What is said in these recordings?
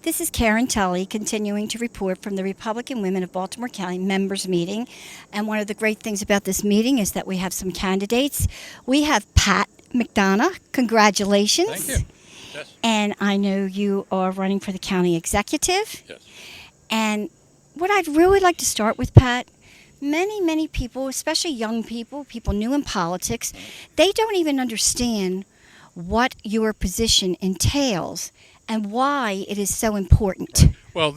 This is Karen Tully continuing to report from the Republican Women of Baltimore County members meeting. And one of the great things about this meeting is that we have some candidates. We have Pat McDonough. Congratulations. Thank you. Yes. And I know you are running for the county executive. Yes. And what I'd really like to start with, Pat, many people, especially young people, people new in politics, they don't even understand what your position entails and why it is so important. Well,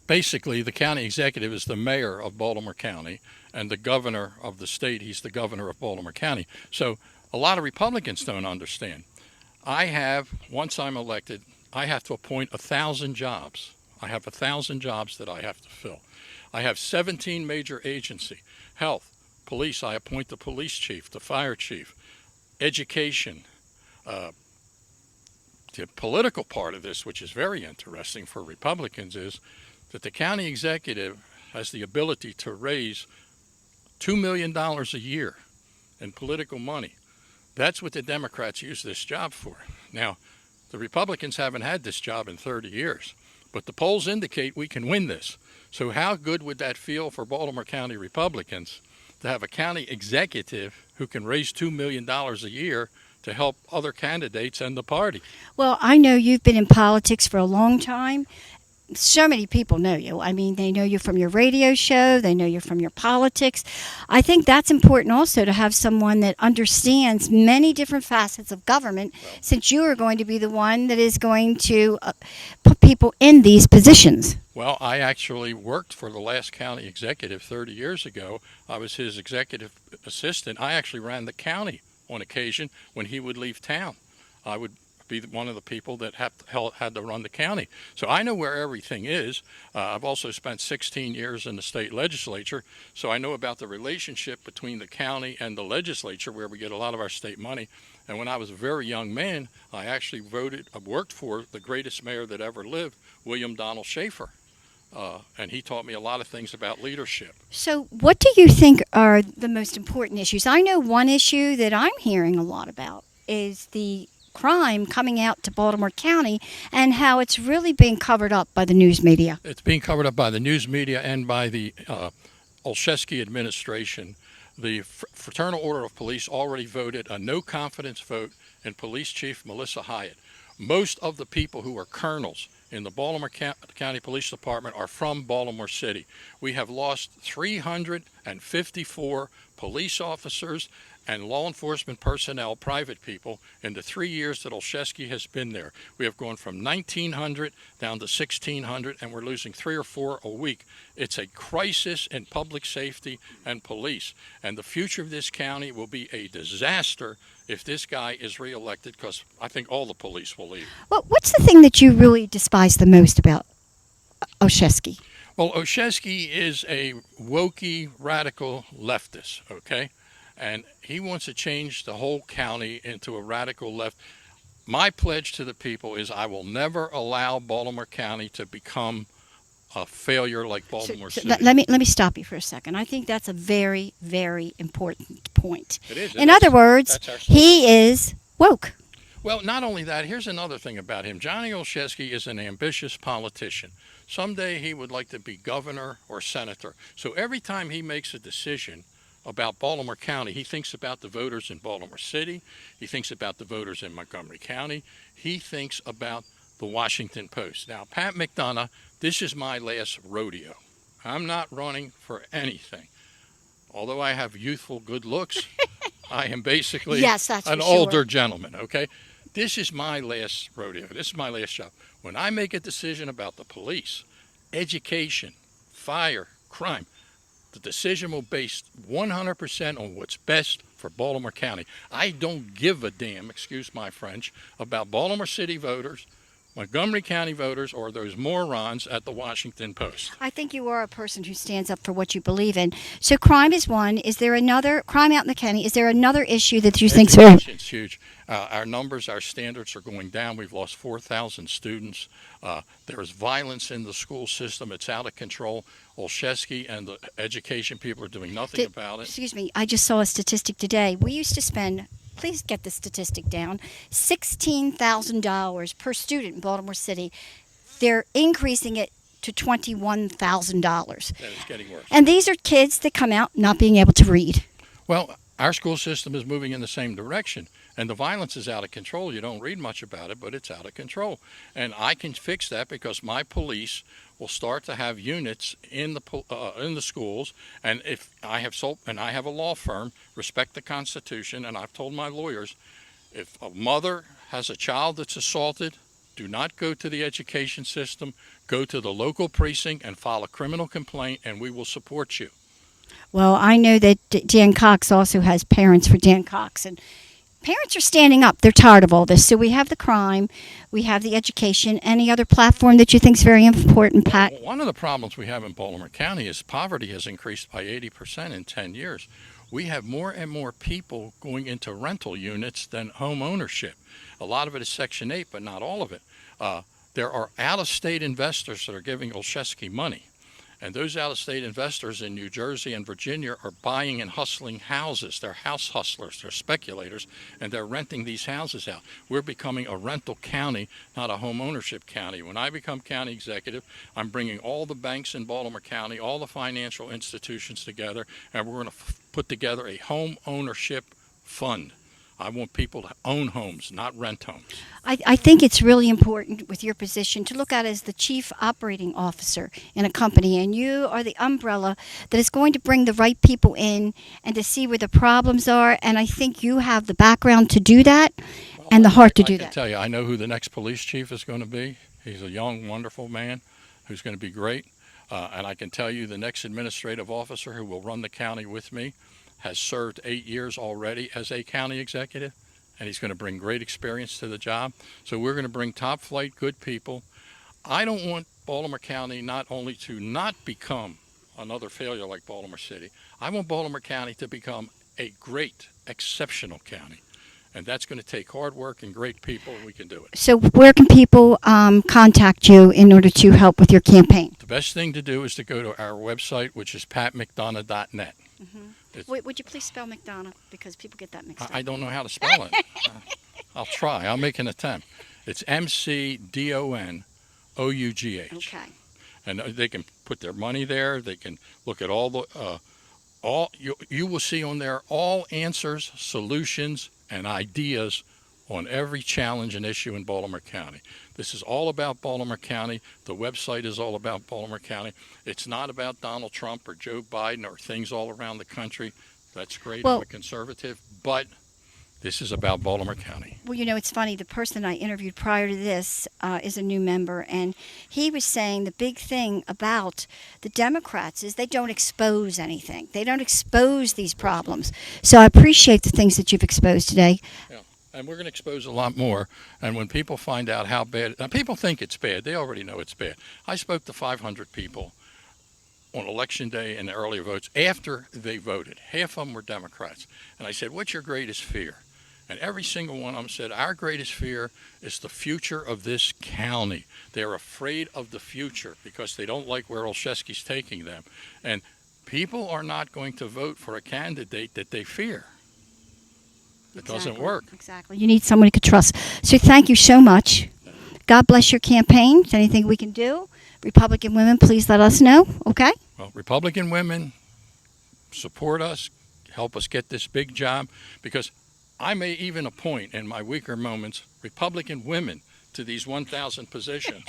basically the county executive is the mayor of Baltimore County, and the governor of the state, he's the governor of Baltimore County. So a lot of Republicans don't understand. Once I'm elected, I have to appoint 1,000 jobs. I have 1,000 jobs that I have to fill. I have 17 major agencies. Health, police, I appoint the police chief, the fire chief, education. The political part of this, which is very interesting for Republicans, is that the county executive has the ability to raise $2 million a year in political money. That's what the Democrats use this job for. Now, the Republicans haven't had this job in 30 years, but the polls indicate we can win this. So how good would that feel for Baltimore County Republicans to have a county executive who can raise $2 million a year to help other candidates and the party? Well, I know you've been in politics for a long time. So many people know you. I mean, they know you from your radio show. They know you from your politics. I think that's important also to have someone that understands many different facets of government, since you are going to be the one that is going to put people in these positions. Well, I actually worked for the last county executive 30 years ago. I was his executive assistant. I actually ran the county on occasion when he would leave town. I would be one of the people that had to run the county. So I know where everything is. I've also spent 16 years in the state legislature, so I know about the relationship between the county and the legislature, where we get a lot of our state money. And when I was a very young man, I actually worked for the greatest mayor that ever lived, William Donald Schaefer. And he taught me a lot of things about leadership. So what do you think are the most important issues? I know one issue that I'm hearing a lot about is the crime coming out to Baltimore County and how it's really being covered up by the news media. It's being covered up by the news media and by the Olszewski administration. The Fraternal Order of Police already voted a no confidence vote in Police Chief Melissa Hyatt. Most of the people who are colonels in the Baltimore County Police Department are from Baltimore City. We have lost 354 police officers and law enforcement personnel, private people, in the 3 years that Olszewski has been there. We have gone from 1,900 down to 1,600, and we're losing 3 or 4 a week. It's a crisis in public safety and police, and the future of this county will be a disaster if this guy is reelected, because I think all the police will leave. Well, what's the thing that you really despise the most about Olszewski? Well, Olszewski is a wokey, radical leftist, okay? And he wants to change the whole county into a radical left. My pledge to the people is I will never allow Baltimore County to become a failure like Baltimore City. Let me stop you for a second. I think that's a very, very important point. It is. In other words, he is woke. Well, not only that, here's another thing about him. Johnny Olszewski is an ambitious politician. Someday he would like to be governor or senator. So every time he makes a decision about Baltimore County, he thinks about the voters in Baltimore City. He thinks about the voters in Montgomery County. He thinks about the Washington Post. Now, Pat McDonough, this is my last rodeo. I'm not running for anything. Although I have youthful good looks, I am basically an older gentleman, okay? This is my last rodeo. This is my last job. When I make a decision about the police, education, fire, crime, the decision will be based 100% on what's best for Baltimore County. I don't give a damn, excuse my French, about Baltimore City voters, Montgomery County voters, or those morons at the Washington Post. I think you are a person who stands up for what you believe in. So crime is one. Is there another crime out in the county? Is there another issue that you think? It's huge. Our numbers, our standards are going down. We've lost 4,000 students. There's violence in the school system. It's out of control. Olszewski and the education people are doing nothing about it. Excuse me. I just saw a statistic today. We used to spend, please get the statistic down, $16,000 per student in Baltimore City. they're increasing it to $21,000. That is getting worse. And these are kids that come out not being able to read. Well, our school system is moving in the same direction, and the violence is out of control. You don't read much about it, but it's out of control. And I can fix that because my police will start to have units in the schools. And if I have I have a law firm, respect the Constitution, and I've told my lawyers, if a mother has a child that's assaulted, do not go to the education system. Go to the local precinct and file a criminal complaint, and we will support you. Well, I know that Dan Cox also has Parents for Dan Cox, and parents are standing up. They're tired of all this. So we have the crime, we have the education. Any other platform that you think is very important, Pat? Well, one of the problems we have in Baltimore County is poverty has increased by 80% in 10 years. We have more and more people going into rental units than home ownership. A lot of it is Section 8, but not all of it. There are out-of-state investors that are giving Olszewski money. And those out-of-state investors in New Jersey and Virginia are buying and hustling houses. They're house hustlers. They're speculators, and they're renting these houses out. We're becoming a rental county, not a home ownership county. When I become county executive, I'm bringing all the banks in Baltimore County, all the financial institutions together, and we're going to put together a home ownership fund. I want people to own homes, not rent homes. I think it's really important with your position to look at it as the chief operating officer in a company, and you are the umbrella that is going to bring the right people in and to see where the problems are, and I think you have the background to do that and the heart to do that. I can tell you, I know who the next police chief is going to be. He's a young, wonderful man who's going to be great, and I can tell you the next administrative officer who will run the county with me has served 8 years already as a county executive, and he's going to bring great experience to the job. So we're going to bring top flight, good people. I don't want Baltimore County not only to not become another failure like Baltimore City. I want Baltimore County to become a great, exceptional county. And that's going to take hard work and great people, and we can do it. So where can people contact you in order to help with your campaign? The best thing to do is to go to our website, which is patmcdonough.net. Mm-hmm. Would you please spell McDonough, because people get that mixed up? I don't know how to spell it. I'll try. I'll make an attempt. It's McDonough. Okay. And they can put their money there. They can look at all the you will see on there all answers, solutions, and ideas on every challenge and issue in Baltimore County. This is all about Baltimore County. The website is all about Baltimore County. It's not about Donald Trump or Joe Biden or things all around the country. That's great. Well, I'm a conservative, but this is about Baltimore County. Well, you know, it's funny. The person I interviewed prior to this is a new member, and he was saying the big thing about the Democrats is they don't expose anything. They don't expose these problems. So I appreciate the things that you've exposed today. Yeah. And we're going to expose a lot more. And when people find out how bad, now people think it's bad. They already know it's bad. I spoke to 500 people on Election Day in the earlier votes after they voted. Half of them were Democrats. And I said, what's your greatest fear? And every single one of them said, our greatest fear is the future of this county. They're afraid of the future because they don't like where Olszewski's taking them. And people are not going to vote for a candidate that they fear. It doesn't work. Exactly. You need someone you can trust. So thank you so much. God bless your campaign. Is there anything we can do? Republican women, please let us know. Okay? Well, Republican women, support us, help us get this big job, because I may even appoint, in my weaker moments, Republican women to these 1,000 positions.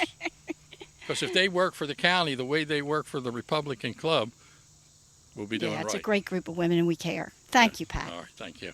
Because if they work for the county the way they work for the Republican club, we'll be doing right. Yeah, it's a great group of women, and we care. Thank you, Pat. All right, thank you.